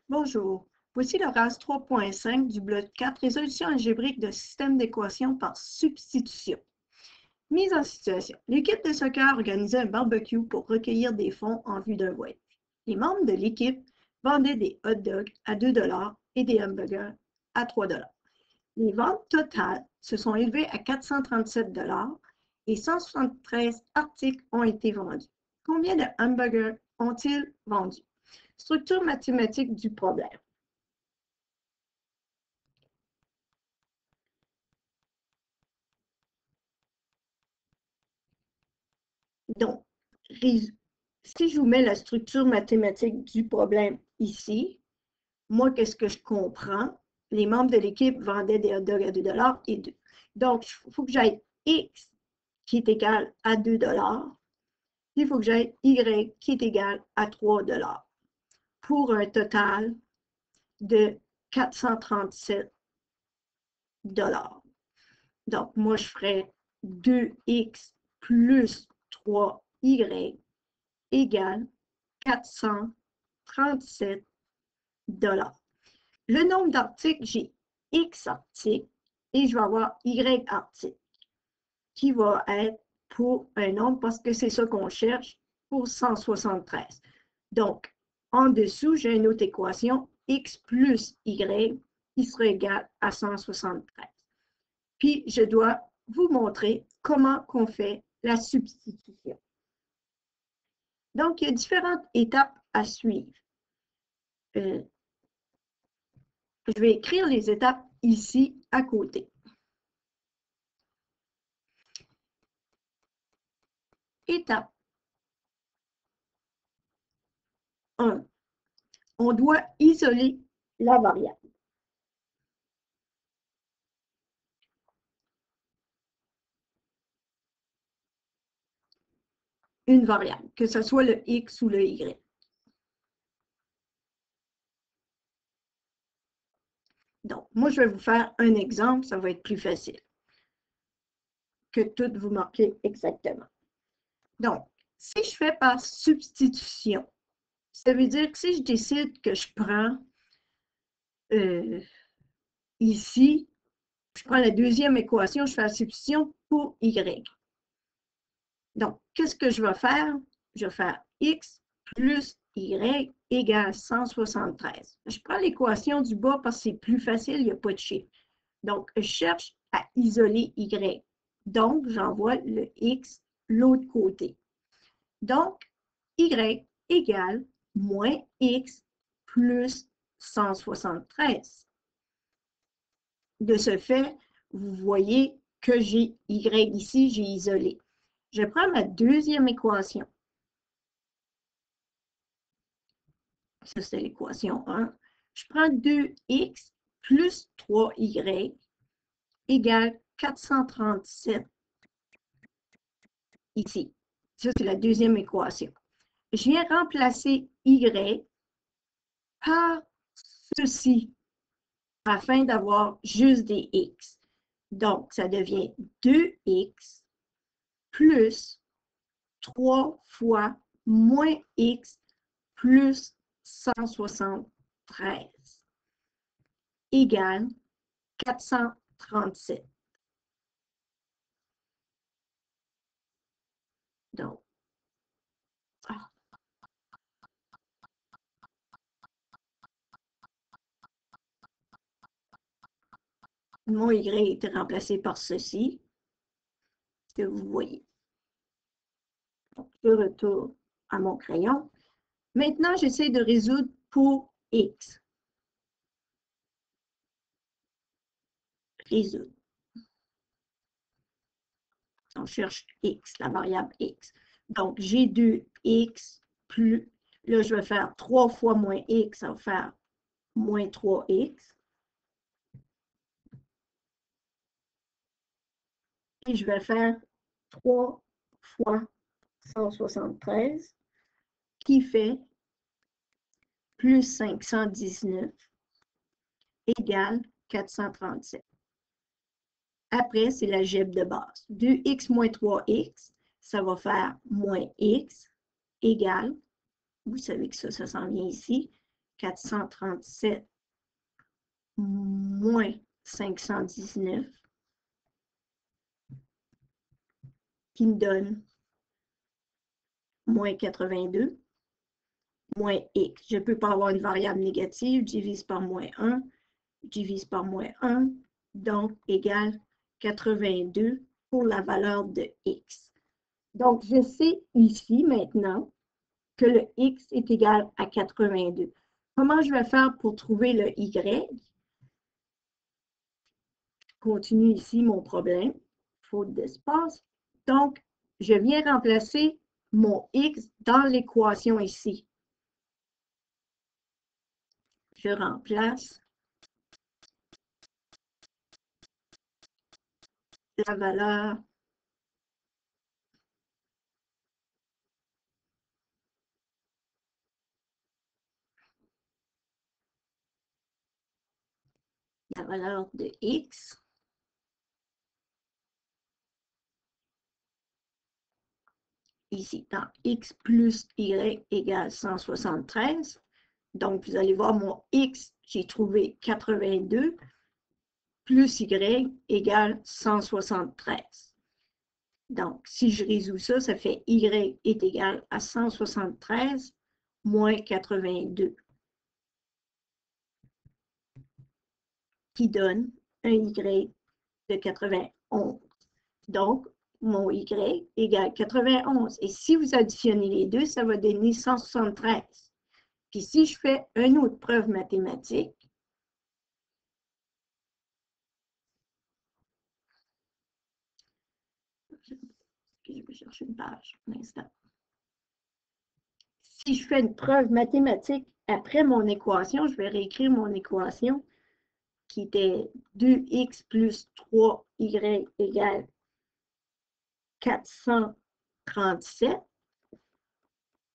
Bonjour, voici le RAS 3.5 du bloc 4, résolution algébrique de système d'équations par substitution. Mise en situation. L'équipe de soccer organisait un barbecue pour recueillir des fonds en vue d'un voyage. Les membres de l'équipe vendaient des hot dogs à 2 $ et des hamburgers à 3 $. Les ventes totales se sont élevées à 437 $ et 173 articles ont été vendus. Combien de hamburgers ont-ils vendus? Structure mathématique du problème. Donc, si je vous mets la structure mathématique du problème ici, moi, qu'est-ce que je comprends? Les membres de l'équipe vendaient des hot dogs à 2 $ et 2. Donc, il faut que j'aille X qui est égal à 2 $. Il faut que j'aille Y qui est égal à 3 $ pour un total de 437 $. Donc, moi, je ferais 2X plus 3Y égale 437 $. Le nombre d'articles, j'ai X articles et je vais avoir Y articles qui va être pour un nombre parce que c'est ça qu'on cherche pour 173. Donc, en dessous, j'ai une autre équation, X plus Y qui sera égal à 173. Puis, je dois vous montrer comment on fait la substitution. Donc, il y a différentes étapes à suivre. Je vais écrire les étapes ici à côté. Étape 1. On doit isoler la variable. Une variable, que ce soit le X ou le Y. Donc, moi, je vais vous faire un exemple, ça va être plus facile que tout vous marquez exactement. Donc, si je fais par substitution, ça veut dire que si je décide que je prends ici, je prends la deuxième équation, je fais la substitution pour Y. Donc, qu'est-ce que je vais faire? Je vais faire X plus Y égale 173. Je prends l'équation du bas parce que c'est plus facile, il n'y a pas de chiffre. Donc, je cherche à isoler Y. Donc, j'envoie le X l'autre côté. Donc, Y égale moins X plus 173. De ce fait, vous voyez que j'ai Y ici, j'ai isolé. Je prends ma deuxième équation. Ça, c'est l'équation 1. Je prends 2X plus 3Y égale 437 ici. Ça, c'est la deuxième équation. Je viens remplacer Y par ceci afin d'avoir juste des X. Donc, ça devient 2X plus 3 fois moins X plus 173 égale 437. Donc, mon Y a été remplacé par ceci, que vous voyez. Donc, je retourne à mon crayon. Maintenant, j'essaie de résoudre pour X. Résoudre. On cherche X, la variable X. Donc, j'ai 2X plus, là, je vais faire 3 fois moins X, ça va faire moins 3X. Et je vais faire 3 fois 173, qui fait plus 519 égale 437. Après, c'est l'algèbre de base. 2x moins 3x, ça va faire moins x égale, vous savez que ça s'en vient ici, 437 moins 519 qui me donne moins 82 moins x. Je ne peux pas avoir une variable négative, divise par moins 1, divise par moins 1, donc égale 82 pour la valeur de x. Donc, je sais ici maintenant que le x est égal à 82. Comment je vais faire pour trouver le y? Je continue ici mon problème, faute d'espace. Donc, je viens remplacer mon x dans l'équation ici. Je remplace la valeur de x ici dans x plus y égale 173. Donc, vous allez voir mon x, j'ai trouvé 82 plus y égale 173. Donc, si je résous ça, ça fait y est égal à 173 moins 82, qui donne un y de 91. Donc, mon y égale 91. Et si vous additionnez les deux, ça va donner 173. Puis si je fais une autre preuve mathématique, je vais chercher une page un instant. Si je fais une preuve mathématique après mon équation, je vais réécrire mon équation qui était 2x plus 3y égale 437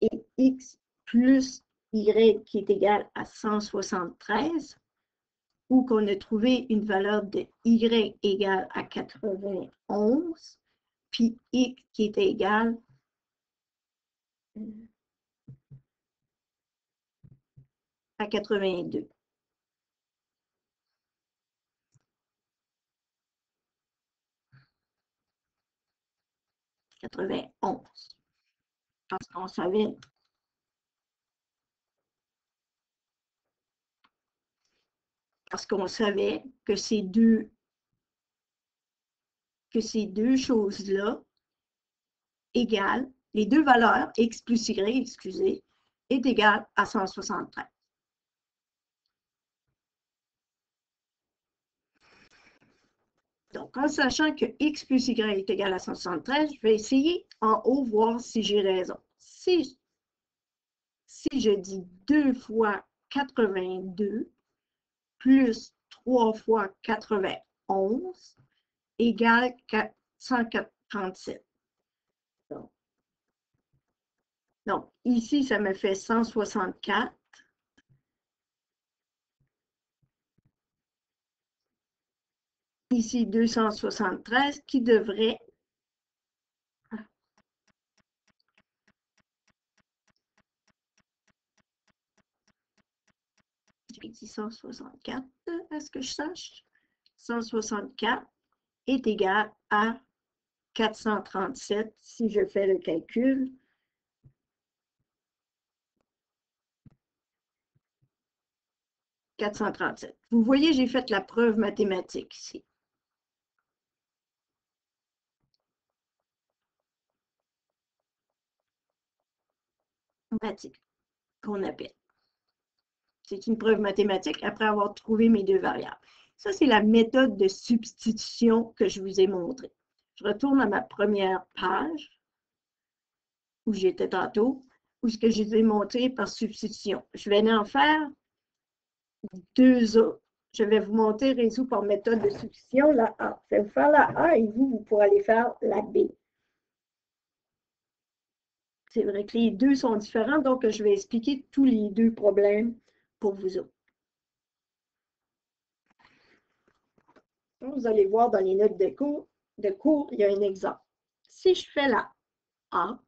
et x plus y qui est égal à 173, ou qu'on a trouvé une valeur de y égale à 91, puis x qui est égal à 82. Parce qu'on savait que ces deux choses-là égales, les deux valeurs, x plus y, excusez, est égale à 173. Donc, en sachant que x plus y est égal à 173, je vais essayer en haut voir si j'ai raison. Si je dis 2 fois 82 plus 3 fois 91 égale 137. Donc, ici, ça me fait 164. Ici, 273 qui devrait... J'ai dit 164, à ce que je sache. 164 est égal à 437 si je fais le calcul. « 437. Vous voyez, j'ai fait la preuve mathématique ici. Qu'on appelle. C'est une preuve mathématique après avoir trouvé mes deux variables. Ça, c'est la méthode de substitution que je vous ai montrée. Je retourne à ma première page où j'étais tantôt, où ce que je vous ai montré par substitution. Je vais en faire deux autres. Je vais vous montrer résoudre par méthode de substitution la A. Je vais vous faire la A et vous pourrez aller faire la B. C'est vrai que les deux sont différents, donc je vais expliquer tous les deux problèmes pour vous autres. Donc, vous allez voir dans les notes de cours, il y a un exemple. Si je fais la A,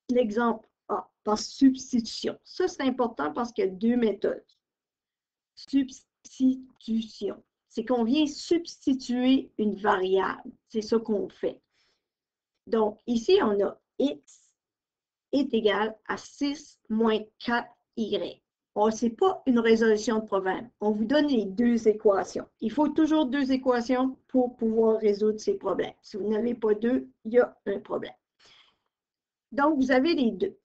l'exemple A, par substitution. Ça, c'est important parce qu'il y a deux méthodes. Substitution. C'est qu'on vient substituer une variable. C'est ça qu'on fait. Donc, ici, on a x est égal à 6 moins 4y. Ce n'est pas une résolution de problème. On vous donne les deux équations. Il faut toujours deux équations pour pouvoir résoudre ces problèmes. Si vous n'avez pas deux, il y a un problème. Donc, vous avez les deux.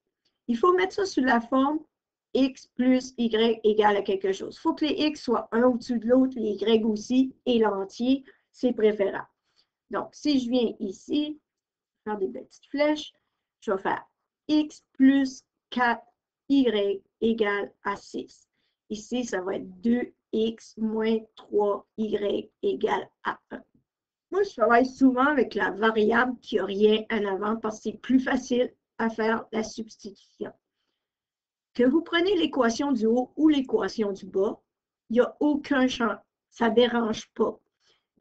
Il faut mettre ça sous la forme x plus y égale à quelque chose. Il faut que les x soient un au-dessus de l'autre, les y aussi, et l'entier, c'est préférable. Donc, si je viens ici, faire des petites flèches, je vais faire x plus 4y égale à 6. Ici, ça va être 2x moins 3y égale à 1. Moi, je travaille souvent avec la variable qui n'a rien en avant parce que c'est plus facile à faire la substitution. Que vous preniez l'équation du haut ou l'équation du bas, il n'y a aucun changement. Ça ne dérange pas.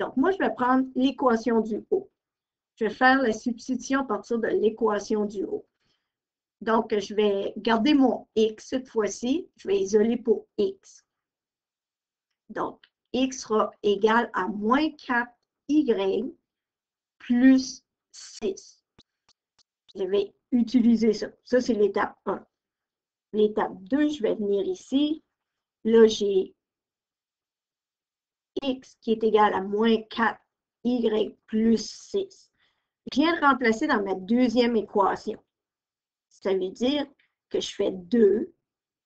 Donc, moi, je vais prendre l'équation du haut. Je vais faire la substitution à partir de l'équation du haut. Donc, je vais garder mon x cette fois-ci. Je vais isoler pour x. Donc, x sera égal à moins 4y plus 6. Je vais utiliser ça. Ça, c'est l'étape 1. L'étape 2, je vais venir ici. Là, j'ai x qui est égal à moins 4y plus 6. Je viens de remplacer dans ma deuxième équation. Ça veut dire que je fais 2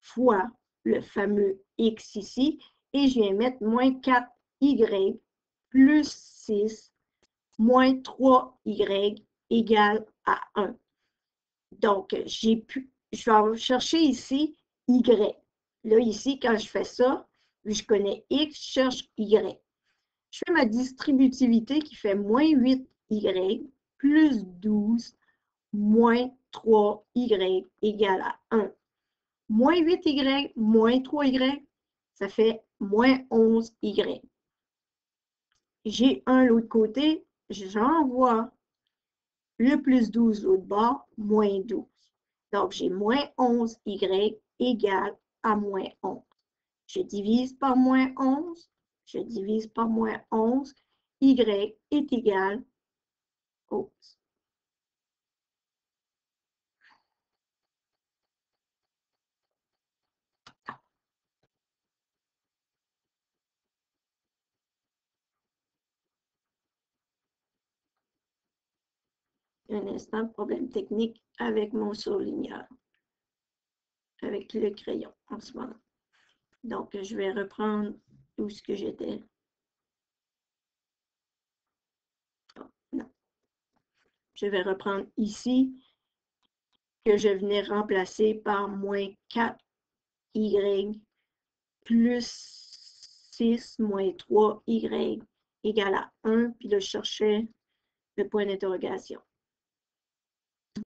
fois le fameux x ici et je viens mettre moins 4y plus 6 moins 3y égale à 1. Donc, je vais chercher ici y. Là, ici, quand je fais ça, je connais x, je cherche y. Je fais ma distributivité qui fait moins 8y plus 12 moins 3y égale à 1. Moins 8y moins 3y, ça fait moins 11y. J'ai 1 de l'autre côté, j'envoie le plus 12 de l'autre bord, moins 12. Donc, j'ai moins 11y égale à moins 11. Je divise par moins 11, je divise par moins 11, y est égal à 11. Un instant, problème technique avec mon surligneur, avec le crayon en ce moment. Donc, je vais reprendre où ce que j'étais. Oh, non. Je vais reprendre ici, que je venais remplacer par moins 4y plus 6 moins 3y égale à 1. Puis là, je cherchais le point d'interrogation.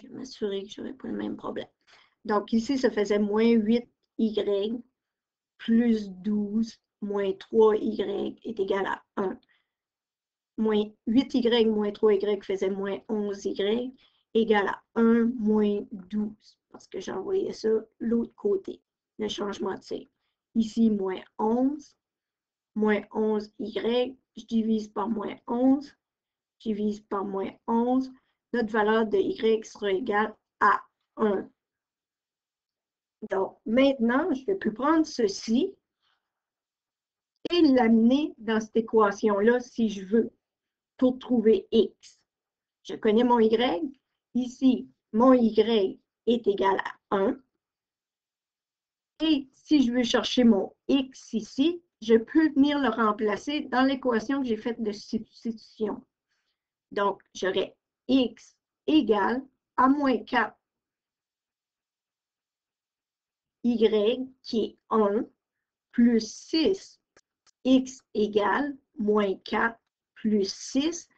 Je vais m'assurer que je n'aurai pas le même problème. Donc, ici, ça faisait moins 8y plus 12 moins 3y est égal à 1. Moins 8y moins 3y faisait moins 11y égal à 1 moins 12 parce que j'envoyais ça l'autre côté, le changement de signe. Ici, moins 11 y, je divise par moins 11, je divise par moins 11, notre valeur de y sera égale à 1. Donc, maintenant, je vais plus prendre ceci et l'amener dans cette équation-là si je veux, pour trouver x. Je connais mon y. Ici, mon y est égal à 1. Et si je veux chercher mon x ici, je peux venir le remplacer dans l'équation que j'ai faite de substitution. Donc, j'aurai x égale à moins 4 y qui est 1 plus 6 x égale moins 4 plus 6,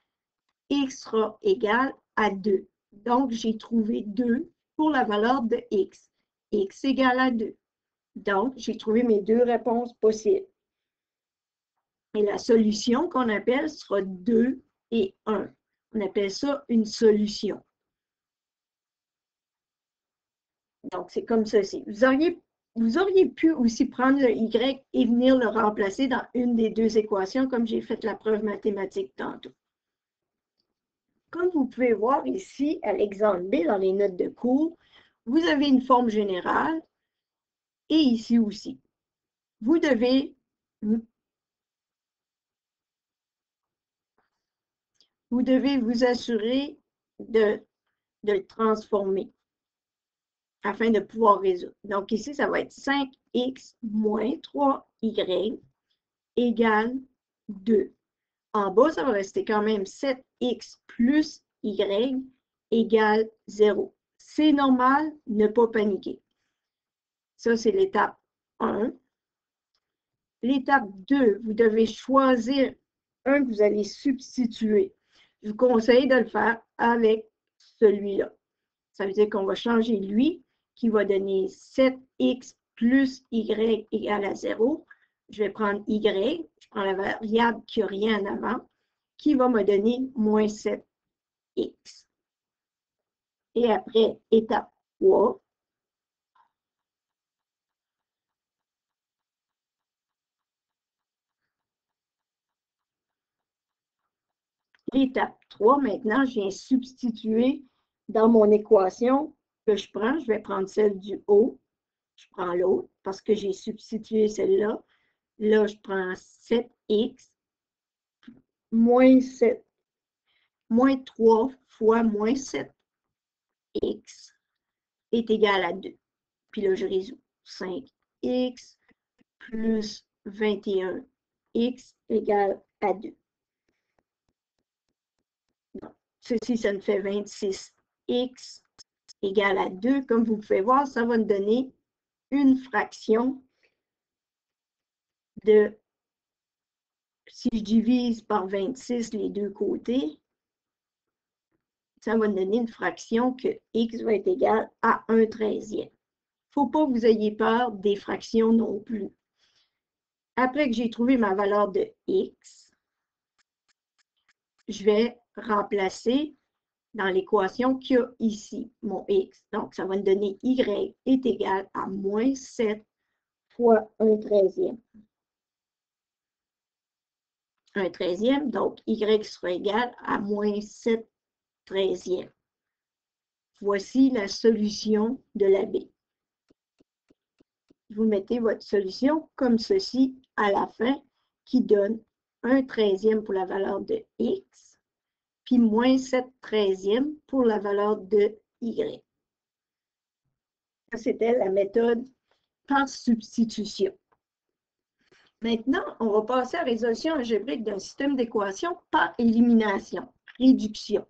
x sera égal à 2. Donc, j'ai trouvé 2 pour la valeur de x. X égale à 2. Donc, j'ai trouvé mes deux réponses possibles. Et la solution qu'on appelle sera 2 et 1. On appelle ça une solution. Donc, c'est comme ceci. Vous auriez pu aussi prendre le y et venir le remplacer dans une des deux équations, comme j'ai fait la preuve mathématique tantôt. Comme vous pouvez voir ici, à l'exemple B, dans les notes de cours, vous avez une forme générale et ici aussi. Vous devez vous assurer de le transformer afin de pouvoir résoudre. Donc ici, ça va être 5x moins 3y égale 2. En bas, ça va rester quand même 7x plus y égale 0. C'est normal, ne pas paniquer. Ça, c'est l'étape 1. L'étape 2, vous devez choisir un que vous allez substituer. Je vous conseille de le faire avec celui-là. Ça veut dire qu'on va changer lui, qui va donner 7x plus y égale à 0. Je vais prendre y, je prends la variable qui n'a rien en avant, qui va me donner moins 7x. Et après, étape 3, l'étape 3, maintenant, je viens substituer dans mon équation que je prends. Je vais prendre celle du haut. Je prends l'autre parce que j'ai substitué celle-là. Là, je prends 7x moins 7, moins 3 fois moins 7x est égal à 2. Puis là, je résous. 5x plus 21x égale à 2. Donc, ceci, ça me fait 26x égale à 2. Comme vous pouvez voir, ça va me donner une fraction de, si je divise par 26 les deux côtés, ça va me donner une fraction que x va être égal à 1/13e. Il ne faut pas que vous ayez peur des fractions non plus. Après que j'ai trouvé ma valeur de x, je vais remplacer dans l'équation qu'il y a ici, mon x. Donc, ça va me donner y est égal à moins 7 fois 1/13e. 1/13e, donc y sera égal à moins 7/13e. Voici la solution de la B. Vous mettez votre solution comme ceci à la fin, qui donne 1/13e pour la valeur de x, puis moins 7/13e pour la valeur de y. Ça, c'était la méthode par substitution. Maintenant, on va passer à la résolution algébrique d'un système d'équations par élimination, réduction.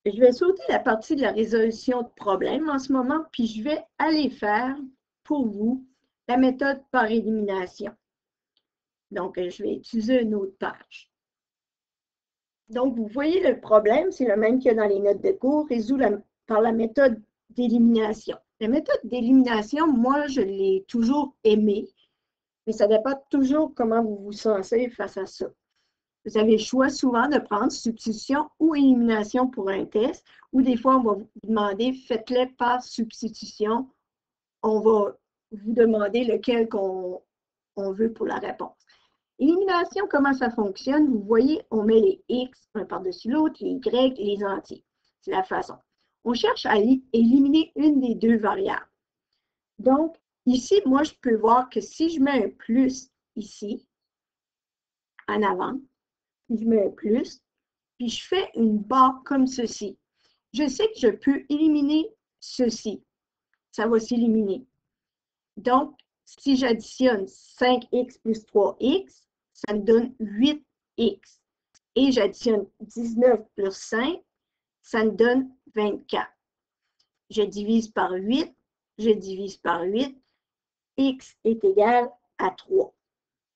Je vais sauter la partie de la résolution de problèmes en ce moment, puis je vais aller faire pour vous la méthode par élimination. Donc, je vais utiliser une autre page. Donc, vous voyez le problème, c'est le même qu'il y a dans les notes de cours, résolu par la méthode d'élimination. La méthode d'élimination, moi, je l'ai toujours aimée, mais ça dépend toujours comment vous vous sentez face à ça. Vous avez le choix souvent de prendre substitution ou élimination pour un test, ou des fois, on va vous demander, faites-le par substitution. On va vous demander lequel qu'on veut pour la réponse. Élimination, comment ça fonctionne? Vous voyez, on met les X un par-dessus l'autre, les Y, les entiers. C'est la façon. On cherche à éliminer une des deux variables. Donc, ici, moi, je peux voir que si je mets un plus ici, en avant, je mets un plus, puis je fais une barre comme ceci. Je sais que je peux éliminer ceci. Ça va s'éliminer. Donc, si j'additionne 5x plus 3x, ça me donne 8x. Et j'additionne 19 plus 5, ça me donne 24. Je divise par 8, je divise par 8, x est égal à 3.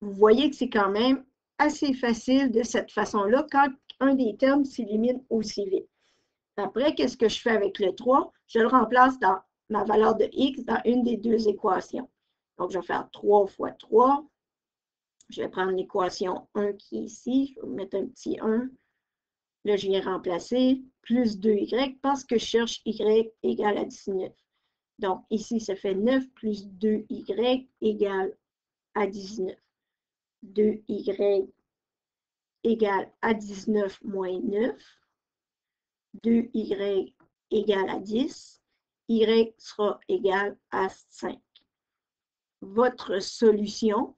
Vous voyez que c'est quand même assez facile de cette façon-là quand un des termes s'élimine aussi vite. Après, qu'est-ce que je fais avec le 3? Je le remplace dans ma valeur de x dans une des deux équations. Donc, je vais faire 3 fois 3. Je vais prendre l'équation 1 qui est ici. Je vais mettre un petit 1. Là, je viens remplacer plus 2y parce que je cherche y égale à 19. Donc, ici, ça fait 9 plus 2y égale à 19. 2y égale à 19 moins 9. 2y égale à 10. Y sera égal à 5. Votre solution,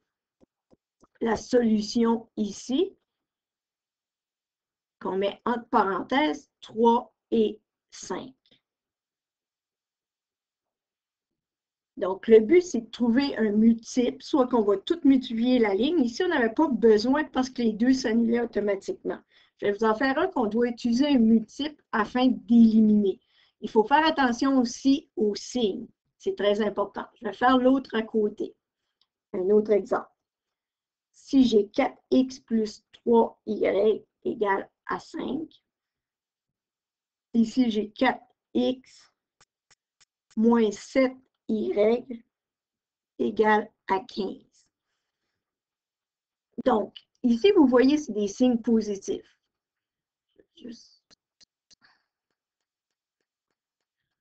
la solution ici, qu'on met entre parenthèses, 3 et 5. Donc, le but, c'est de trouver un multiple, soit qu'on va tout multiplier la ligne. Ici, on n'avait pas besoin parce que les deux s'annulaient automatiquement. Je vais vous en faire un qu'on doit utiliser un multiple afin d'éliminer. Il faut faire attention aussi aux signes. C'est très important. Je vais faire l'autre à côté. Un autre exemple. Si j'ai 4x plus 3y égale à 5, ici, j'ai 4x moins 7y égale à 15. Donc, ici, vous voyez, c'est des signes positifs.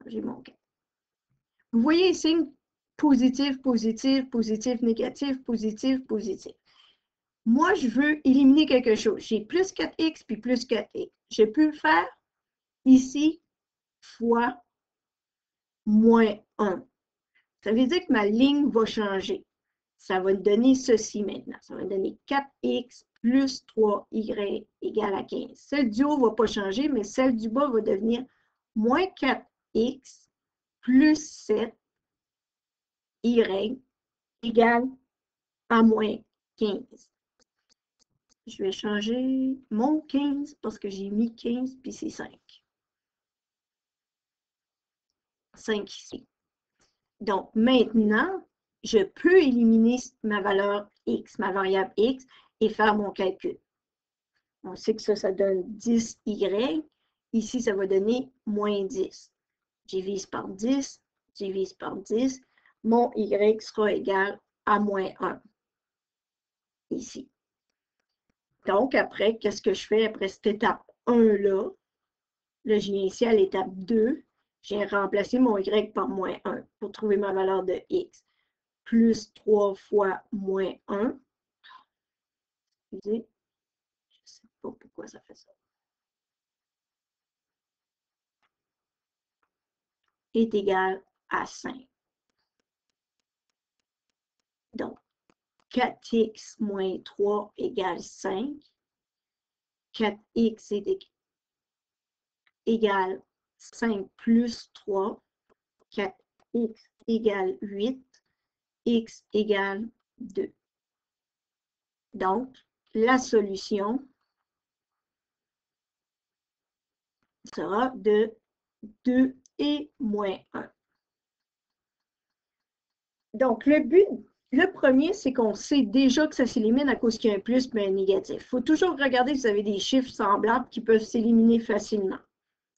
J'ai mon cas. Vous voyez les signes positifs, positifs, positifs, négatifs, positifs, positifs. Moi, je veux éliminer quelque chose. J'ai plus 4x puis plus 4x. Je peux le faire ici fois moins 1. Ça veut dire que ma ligne va changer. Ça va donner ceci maintenant. Ça va donner 4x plus 3y égale à 15. Celle du haut ne va pas changer, mais celle du bas va devenir moins 4x plus 7y égale à moins 15. Je vais changer mon 15 parce que j'ai mis 15 puis c'est 5. 5 ici. Donc, maintenant, je peux éliminer ma valeur x, ma variable x, et faire mon calcul. On sait que ça donne 10y. Ici, ça va donner moins 10. Divise par 10, divise par 10. Mon y sera égal à moins 1. Ici. Donc, après, qu'est-ce que je fais après cette étape 1-là? Là, je viens ici à l'étape 2. J'ai remplacé mon y par moins 1 pour trouver ma valeur de x. Plus 3 fois moins 1. Excusez, je ne sais pas pourquoi ça fait ça. Est égal à 5. Donc, 4x moins 3 égale 5. 4x est égal 5 plus 3. 4x égale 8. X égale 2. Donc, la solution sera de 2 et moins 1. Donc, le premier, c'est qu'on sait déjà que ça s'élimine à cause qu'il y a un plus et un négatif. Il faut toujours regarder si vous avez des chiffres semblables qui peuvent s'éliminer facilement.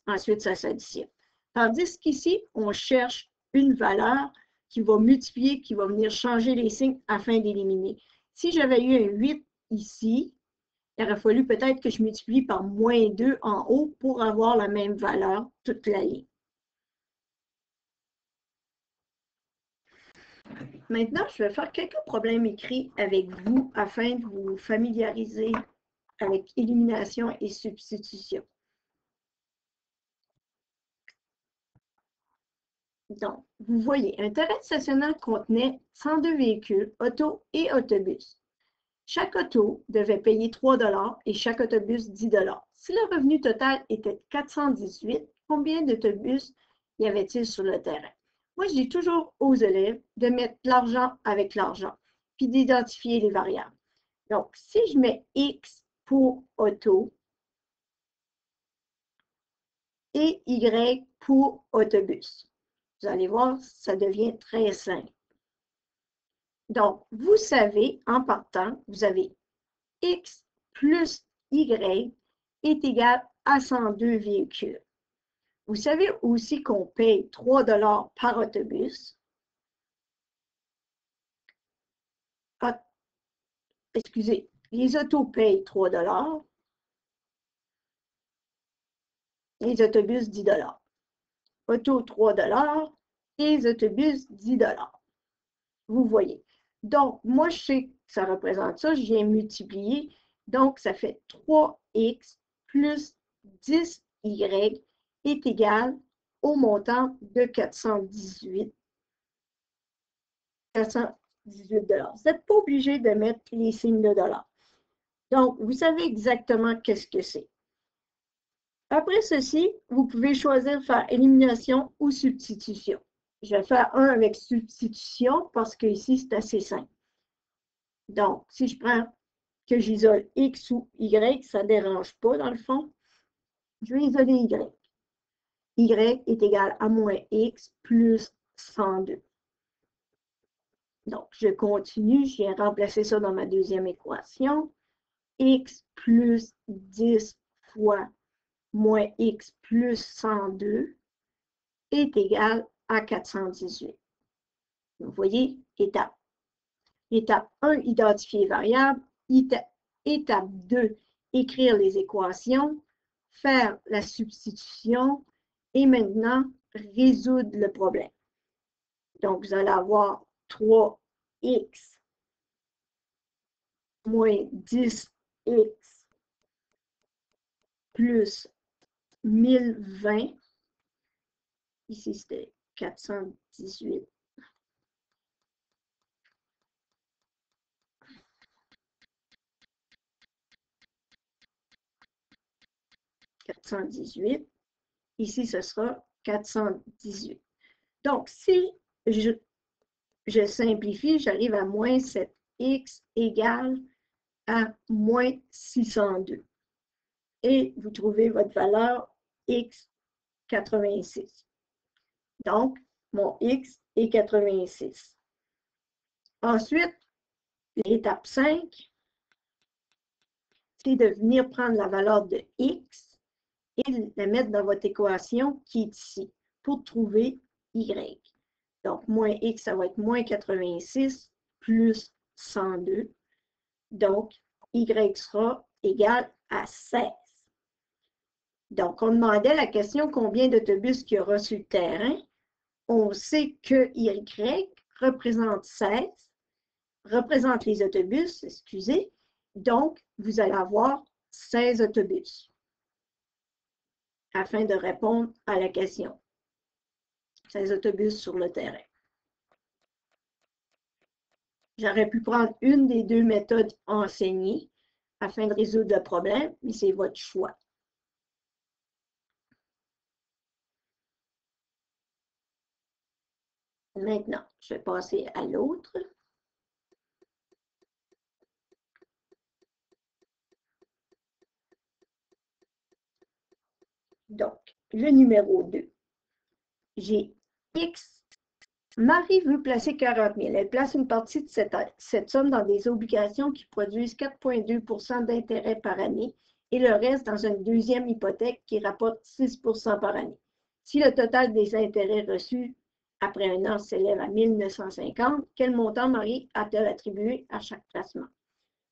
Ensuite, ça s'additionne. Tandis qu'ici, on cherche une valeur qui va multiplier, qui va venir changer les signes afin d'éliminer. Si j'avais eu un 8 ici, il aurait fallu peut-être que je multiplie par moins 2 en haut pour avoir la même valeur toute la ligne. Maintenant, je vais faire quelques problèmes écrits avec vous afin de vous familiariser avec élimination et substitution. Donc, vous voyez, un terrain de stationnement contenait 102 véhicules, autos et autobus. Chaque auto devait payer 3 $ et chaque autobus 10 $. Si le revenu total était 418, combien d'autobus y avait-il sur le terrain? Moi, je dis toujours aux élèves de mettre l'argent avec l'argent, puis d'identifier les variables. Donc, si je mets X pour auto et Y pour autobus, vous allez voir, ça devient très simple. Donc, vous savez, en partant, vous avez X plus Y est égal à 102 véhicules. Vous savez aussi qu'on paye 3 $ par autobus. Ah, excusez, les autos payent 3 $, les autobus 10 $. Auto 3 $, et les autobus, 10 $. Vous voyez. Donc, moi, je sais que ça représente ça. Je viens multiplier. Donc, ça fait 3x plus 10y est égal au montant de 418 $. Vous n'êtes pas obligé de mettre les signes de dollars. Donc, vous savez exactement qu'est-ce que c'est. Après ceci, vous pouvez choisir de faire élimination ou substitution. Je vais faire un avec substitution parce que ici, c'est assez simple. Donc, si je prends que j'isole X ou Y, ça ne dérange pas dans le fond. Je vais isoler Y. Y est égal à moins X plus 102. Donc, je continue, je viens remplacer ça dans ma deuxième équation. X plus 10 fois moins X plus 102 est égal à 418. Vous voyez, étape. Étape 1, identifier variable. Étape 2, écrire les équations, faire la substitution et maintenant résoudre le problème. Donc, vous allez avoir 3x moins 10x plus 1020. Ici, c'était 418. 418. Ici, ce sera 418. Donc, si je simplifie, j'arrive à moins 7x égale à moins 602. Et vous trouvez votre valeur x 86. Donc, mon x est 86. Ensuite, l'étape 5, c'est de venir prendre la valeur de x et la mettre dans votre équation qui est ici pour trouver y. Donc, moins x, ça va être moins 86 plus 102. Donc, y sera égal à 16. Donc, on demandait la question combien d'autobus qu'il y aura sur le terrain. On sait que y représente 16, représente les autobus, excusez. Donc, vous allez avoir 16 autobus afin de répondre à la question. 16 autobus sur le terrain. J'aurais pu prendre une des deux méthodes enseignées afin de résoudre le problème, mais c'est votre choix. Maintenant, je vais passer à l'autre. Donc, le numéro 2. J'ai X. Marie veut placer 40 000. Elle place une partie de cette somme dans des obligations qui produisent 4,2 % d'intérêt par année et le reste dans une deuxième hypothèque qui rapporte 6 % par année. Si le total des intérêts reçus après un an s'élève à 1 950, quel montant Marie a-t-elle attribué à chaque placement?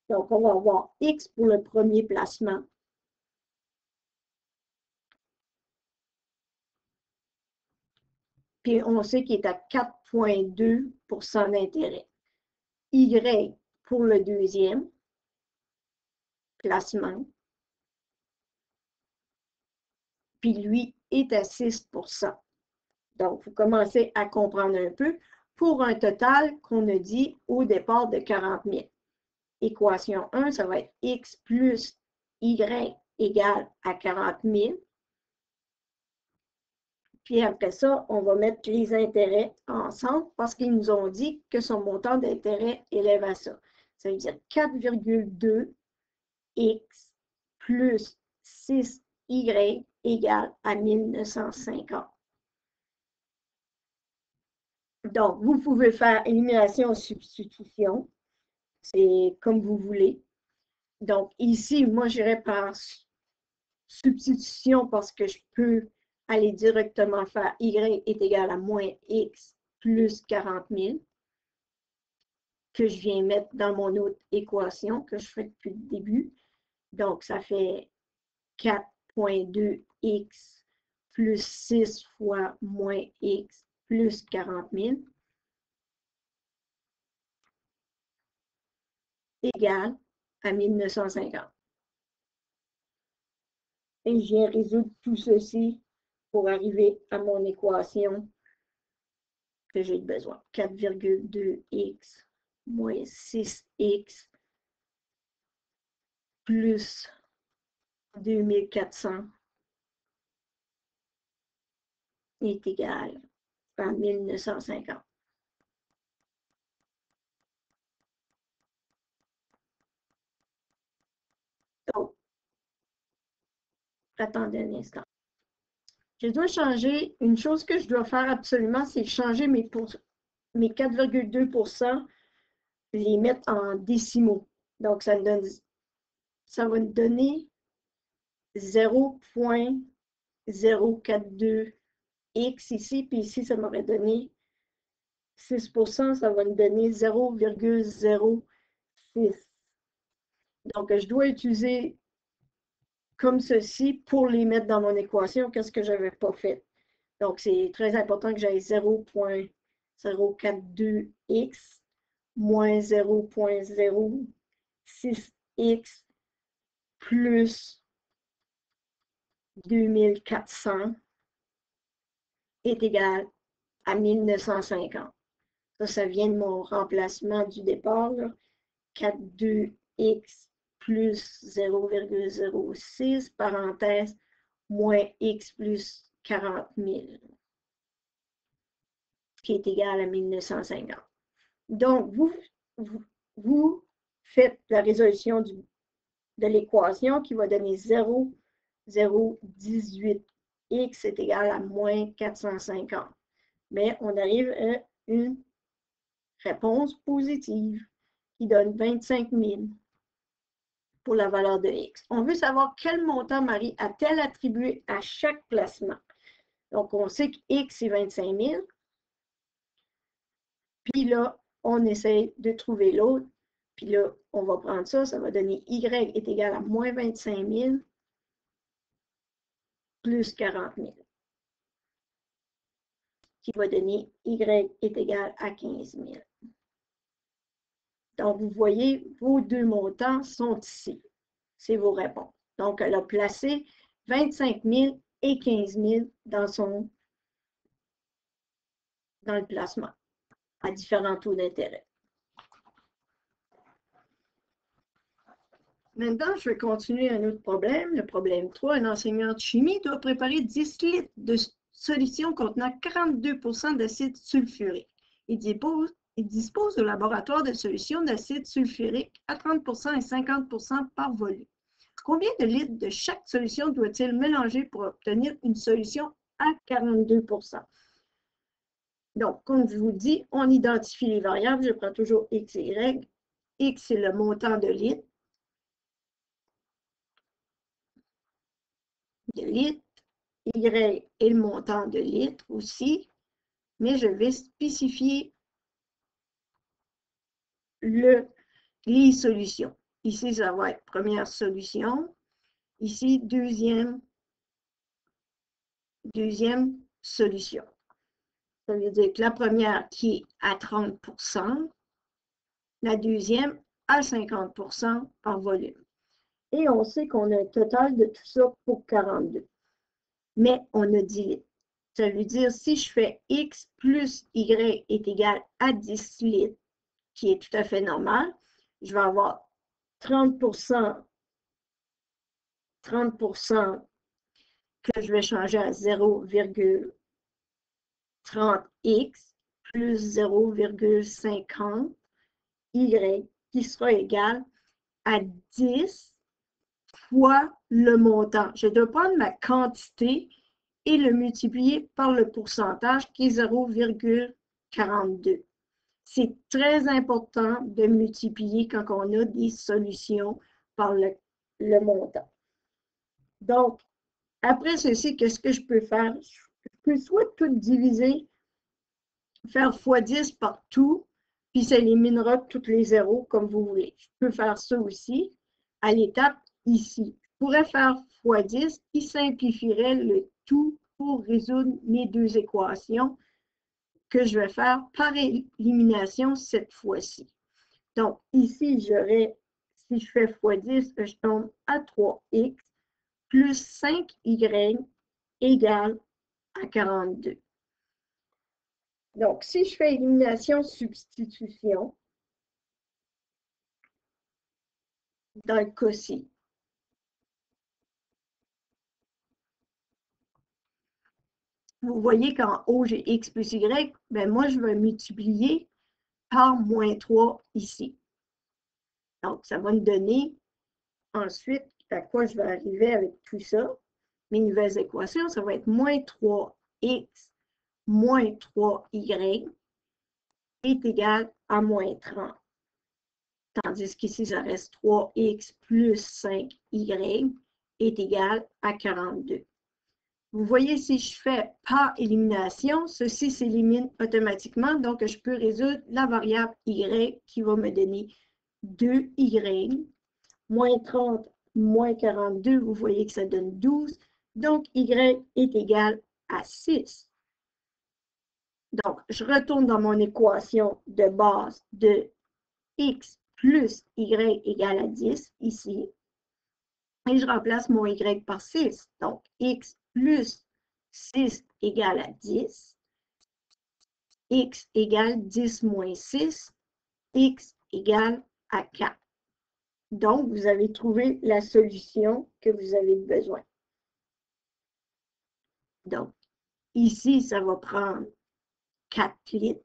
Donc, on va avoir X pour le premier placement. Puis, on sait qu'il est à 4,2 % d'intérêt. Y pour le deuxième placement. Puis, lui est à 6 %. Donc, vous commencez à comprendre un peu pour un total qu'on a dit au départ de 40 000. Équation 1, ça va être X plus Y égale à 40 000. Puis après ça, on va mettre les intérêts ensemble parce qu'ils nous ont dit que son montant d'intérêt élève à ça. Ça veut dire 4,2 X plus 6Y égale à 1 950. Donc, vous pouvez faire élimination ou substitution. C'est comme vous voulez. Donc, ici, moi, j'irai par substitution parce que je peux aller directement faire Y est égal à moins X plus 40 000 que je viens mettre dans mon autre équation que je fais depuis le début. Donc, ça fait 4,2X plus 6 fois moins X plus 40 000 égale à 1950. Et je viens résoudre tout ceci pour arriver à mon équation que j'ai besoin. 4,2x moins 6x plus 2400 est égal à 1950. Donc, attendez un instant. Je dois changer, une chose que je dois faire absolument, c'est changer mes 4,2%, les mettre en décimaux. Donc, ça va me donner 0,042x ici, puis ici, ça m'aurait donné 6%, ça va me donner 0,06. Donc, je dois utiliser comme ceci pour les mettre dans mon équation, qu'est-ce que je n'avais pas fait. Donc, c'est très important que j'aille 0,042x moins 0,06x plus 2400 est égal à 1950. Ça vient de mon remplacement du départ, 4,2x plus 0,06, parenthèse, moins x plus 40 000, qui est égal à 1950. Donc, vous faites la résolution de l'équation qui va donner 0,018x est égal à moins 450. Mais on arrive à une réponse positive qui donne 25 000 pour la valeur de x. On veut savoir quel montant Marie a-t-elle attribué à chaque placement. Donc, on sait que x est 25 000. Puis là, on essaie de trouver l'autre. Puis là, on va prendre ça. Ça va donner y est égal à moins 25 000 plus 40 000. Qui va donner y est égal à 15 000. Donc, vous voyez, vos deux montants sont ici. C'est vos réponses. Donc, elle a placé 25 000 et 15 000 dans le placement à différents taux d'intérêt. Maintenant, je vais continuer un autre problème. Le problème 3, un enseignant de chimie doit préparer 10 litres de solution contenant 42% d'acide sulfurique. Il dispose de laboratoire de solution d'acide sulfurique à 30% et 50% par volume. Combien de litres de chaque solution doit-il mélanger pour obtenir une solution à 42%? Donc, comme je vous dis, on identifie les variables. Je prends toujours x et y. X, c'est le montant de litres. Y est le montant de litres aussi. Mais je vais spécifier les solutions. Ici, ça va être première solution. Ici, deuxième solution. Ça veut dire que la première qui est à 30%, la deuxième à 50% en volume. Et on sait qu'on a un total de tout ça pour 42. Mais on a 10 litres. Ça veut dire si je fais x plus y est égal à 10 litres, qui est tout à fait normal, je vais avoir 30% que je vais changer à 0,30x plus 0,50 y qui sera égal à 10 fois le montant. Je dois prendre ma quantité et le multiplier par le pourcentage qui est 0,42. C'est très important de multiplier quand on a des solutions par le montant. Donc, après ceci, qu'est-ce que je peux faire? Je peux soit tout diviser, faire x10 partout, puis ça éliminera tous les zéros comme vous voulez. Je peux faire ça aussi à l'étape ici. Je pourrais faire x10 qui simplifierait le tout pour résoudre mes deux équations que je vais faire par élimination cette fois-ci. Donc, ici, j'aurai, si je fais x10, je tombe à 3x plus 5y égale à 42. Donc, si je fais élimination-substitution, dans le cas-ci, vous voyez qu'en haut, j'ai x plus y, bien moi, je vais multiplier par moins 3 ici. Donc, ça va me donner ensuite à quoi je vais arriver avec tout ça. Mes nouvelles équations, ça va être moins 3x moins 3y est égal à moins 30. Tandis qu'ici, ça reste 3x plus 5y est égal à 42. Vous voyez, si je fais par élimination, ceci s'élimine automatiquement. Donc, je peux résoudre la variable y qui va me donner 2y. Moins 30, moins 42, vous voyez que ça donne 12. Donc, y est égal à 6. Donc, je retourne dans mon équation de base de x plus y égale à 10, ici. Et je remplace mon y par 6. Donc, x plus 6 égale à 10. X égale 10 moins 6. X égale à 4. Donc, vous avez trouvé la solution que vous avez besoin. Donc, ici, ça va prendre 4 litres.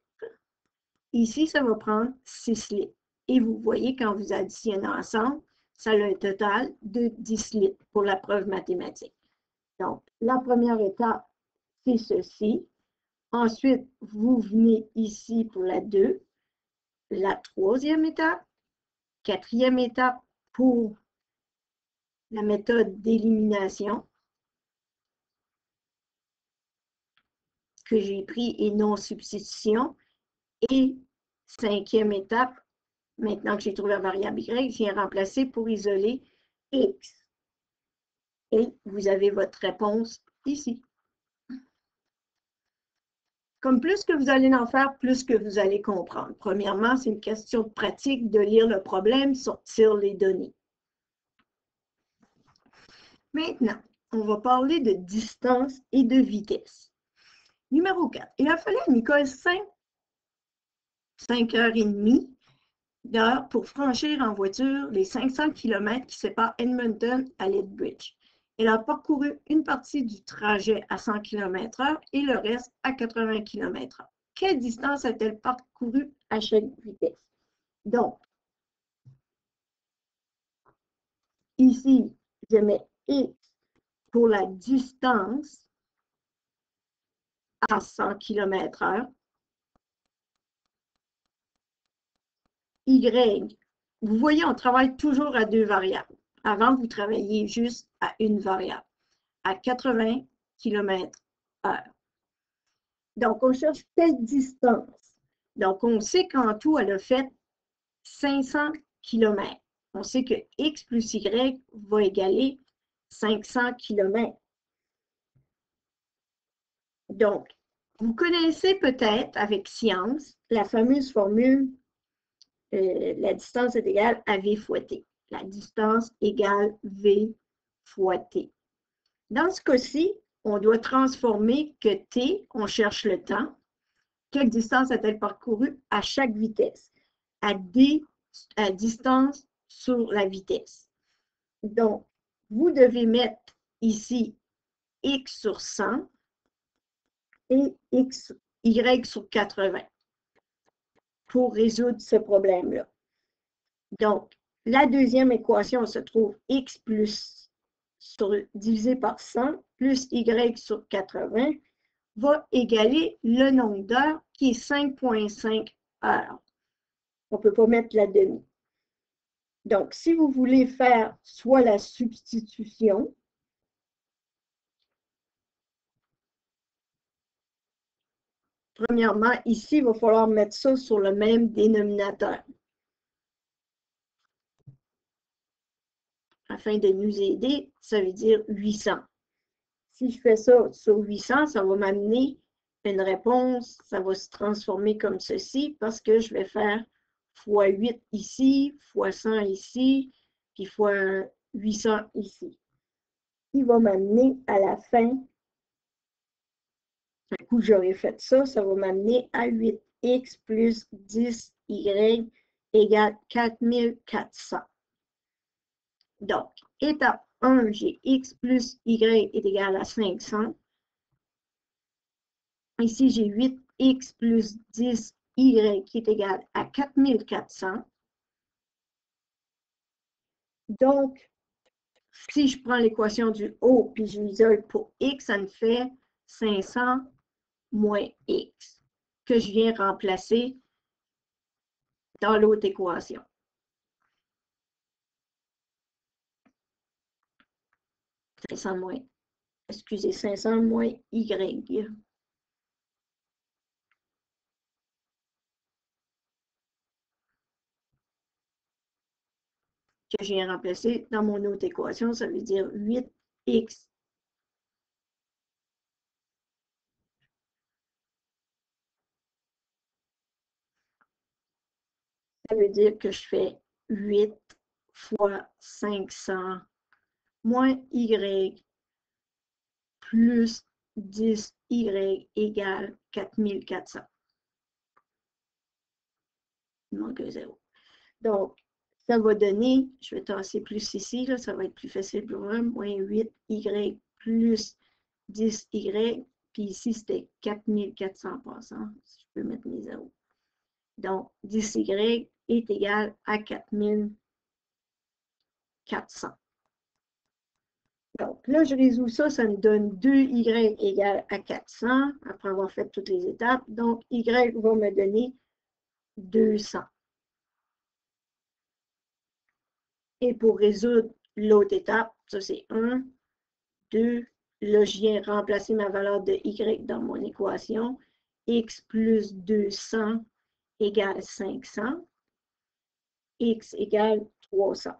Ici, ça va prendre 6 litres. Et vous voyez, quand vous additionnez ensemble, ça a un total de 10 litres pour la preuve mathématique. Donc, la première étape, c'est ceci. Ensuite, vous venez ici pour la 2. La troisième étape. Quatrième étape pour la méthode d'élimination que j'ai pris et non substitution. Et cinquième étape, maintenant que j'ai trouvé la variable y, je viens remplacer pour isoler x. Et vous avez votre réponse ici. Comme plus que vous allez en faire, plus que vous allez comprendre. Premièrement, c'est une question de pratique de lire le problème, sortir les données. Maintenant, on va parler de distance et de vitesse. Numéro 4. Il a fallu à Nicole 5h30 d'heure pour franchir en voiture les 500 km qui séparent Edmonton à Lethbridge. Elle a parcouru une partie du trajet à 100 km/h et le reste à 80 km/h. Quelle distance a-t-elle parcouru à chaque vitesse? Donc, ici, je mets X pour la distance à 100 km/h. Y, vous voyez, on travaille toujours à deux variables. Avant, vous travailliez juste à une variable, à 80 km/h. Donc, on cherche quelle distance. Donc, on sait qu'en tout, elle a fait 500 km. On sait que X plus Y va égaler 500 km. Donc, vous connaissez peut-être avec science la fameuse formule la distance est égale à V fois T. La distance égale V fois T. Dans ce cas-ci, on doit transformer que T, on cherche le temps. Quelle distance a-t-elle parcouru à chaque vitesse? À distance sur la vitesse. Donc, vous devez mettre ici X sur 100 et Y sur 80 pour résoudre ce problème-là. Donc, la deuxième équation se trouve X plus divisé par 100 plus Y sur 80 va égaler le nombre d'heures qui est 5,5 heures. On ne peut pas mettre la demi. Donc, si vous voulez faire soit la substitution, premièrement, ici, il va falloir mettre ça sur le même dénominateur. Afin de nous aider, ça veut dire 800. Si je fais ça sur 800, ça va m'amener une réponse, ça va se transformer comme ceci parce que je vais faire fois 8 ici, fois 100 ici, puis fois 800 ici. Il va m'amener à la fin, un coup j'aurai fait ça, ça va m'amener à 8x plus 10y égale 4400. Donc, étape 1, j'ai x plus y est égal à 500. Ici, j'ai 8x plus 10y qui est égal à 4400. Donc, si je prends l'équation du haut puis je l'isole pour x, ça me fait 500 moins x que je viens remplacer dans l'autre équation. Excusez, 500 moins y. Que j'ai remplacé dans mon autre équation, ça veut dire 8x ça veut dire que je fais 8 fois 500 moins y plus 10y égale 4400. Il manque un 0. Donc, ça va donner, je vais tasser plus ici, là, ça va être plus facile pour moi, moins 8y plus 10y, puis ici c'était 4400 passant, si je peux mettre mes 0. Donc, 10y est égal à 4400. Donc, là, je résous ça, ça me donne 2y égale à 400, après avoir fait toutes les étapes. Donc, y va me donner 200. Et pour résoudre l'autre étape, ça c'est 1, 2, là, je viens remplacer ma valeur de y dans mon équation. X plus 200 égale 500. X égale 300,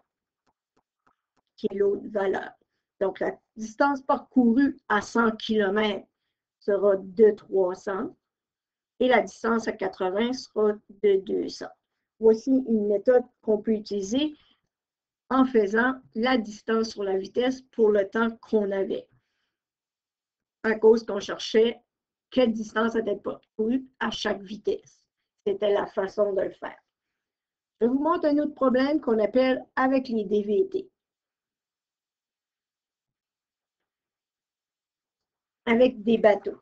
qui est l'autre valeur. Donc, la distance parcourue à 100 km sera de 300 et la distance à 80 sera de 200. Voici une méthode qu'on peut utiliser en faisant la distance sur la vitesse pour le temps qu'on avait. À cause qu'on cherchait quelle distance était parcourue à chaque vitesse. C'était la façon de le faire. Je vous montre un autre problème qu'on appelle avec les DVT. Avec des bateaux.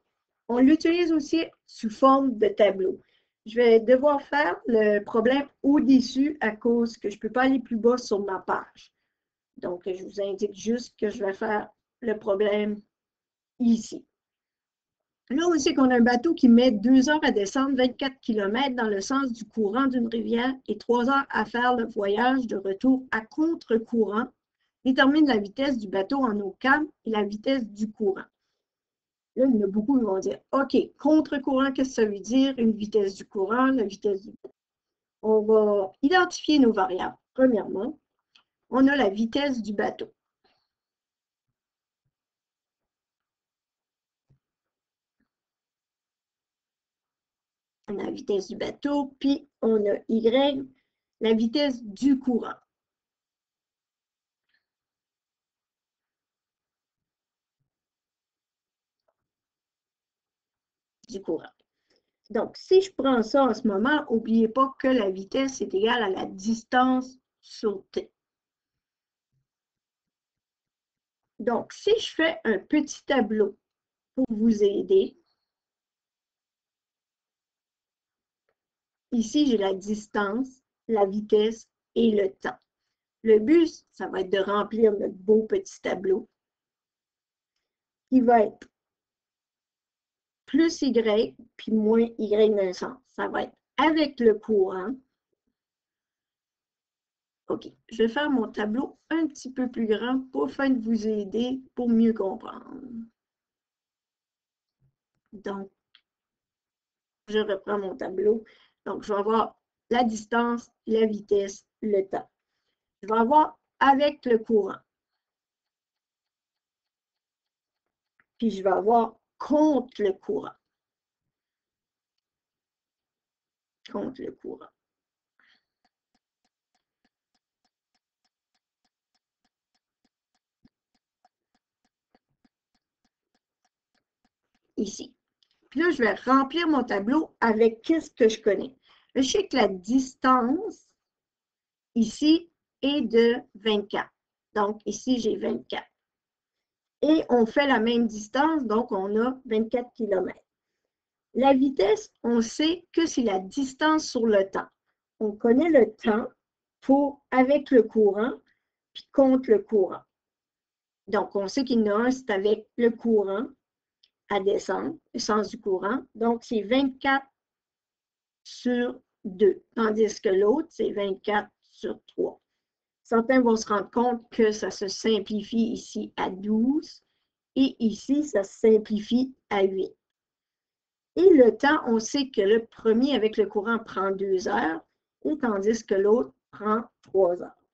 On l'utilise aussi sous forme de tableau. Je vais devoir faire le problème au-dessus à cause que je ne peux pas aller plus bas sur ma page. Donc, je vous indique juste que je vais faire le problème ici. Là, on sait qu'on a un bateau qui met 2 heures à descendre 24 km dans le sens du courant d'une rivière et 3 heures à faire le voyage de retour à contre-courant. Détermine la vitesse du bateau en eau calme et la vitesse du courant. Là, il y en a beaucoup qui vont dire, OK, contre-courant, qu'est-ce que ça veut dire? Une vitesse du courant, la vitesse du courant. On va identifier nos variables. Premièrement, on a la vitesse du bateau. On a la vitesse du bateau, puis on a Y, la vitesse du courant. Donc, si je prends ça en ce moment, n'oubliez pas que la vitesse est égale à la distance sur T. Donc, si je fais un petit tableau pour vous aider, ici, j'ai la distance, la vitesse et le temps. Le but, ça va être de remplir notre beau petit tableau qui va être plus Y puis moins Y d'un sens. Ça va être avec le courant. OK, je vais faire mon tableau un petit peu plus grand pour afin de vous aider pour mieux comprendre. Donc, je reprends mon tableau. Donc, je vais avoir la distance, la vitesse, le temps. Je vais avoir avec le courant. Puis, je vais avoir contre le courant. contre le courant. Ici. Puis là, je vais remplir mon tableau avec qu'est-ce que je connais. Là, je sais que la distance ici est de 24. Donc, ici, j'ai 24. Et on fait la même distance, donc on a 24 km. La vitesse, on sait que c'est la distance sur le temps. On connaît le temps avec le courant, puis contre le courant. Donc, on sait qu'il y en a un, c'est avec le courant à descendre, le sens du courant. Donc, c'est 24 sur 2, tandis que l'autre, c'est 24 sur 3. Certains vont se rendre compte que ça se simplifie ici à 12 et ici, ça se simplifie à 8. Et le temps, on sait que le premier avec le courant prend 2 heures, et tandis que l'autre prend 3 heures.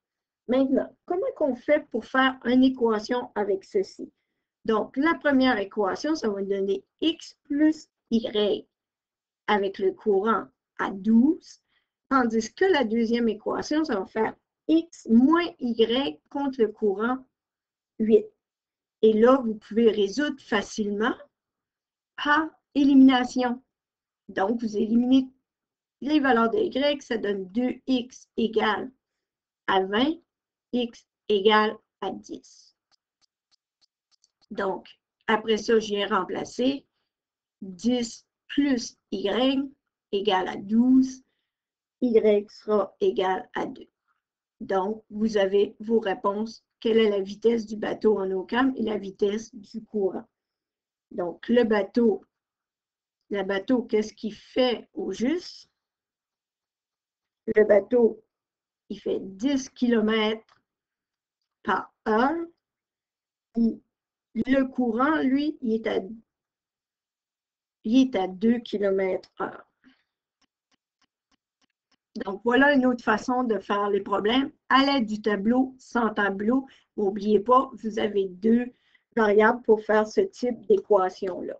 Maintenant, comment on fait pour faire une équation avec ceci? Donc, la première équation, ça va donner x plus y avec le courant à 12, tandis que la deuxième équation, ça va faire x moins y contre le courant 8. Et là, vous pouvez résoudre facilement par élimination. Donc, vous éliminez les valeurs de y, ça donne 2x égale à 20, x égale à 10. Donc, après ça, je viens remplacer 10 plus y égale à 12, y sera égal à 2. Donc, vous avez vos réponses. Quelle est la vitesse du bateau en Ocam et la vitesse du courant? Donc, le bateau, qu'est-ce qu'il fait au juste? Le bateau, il fait 10 km par heure. Le courant, lui, il est à 2 km/h. Donc, voilà une autre façon de faire les problèmes à l'aide du tableau, sans tableau. N'oubliez pas, vous avez 2 variables pour faire ce type d'équation-là.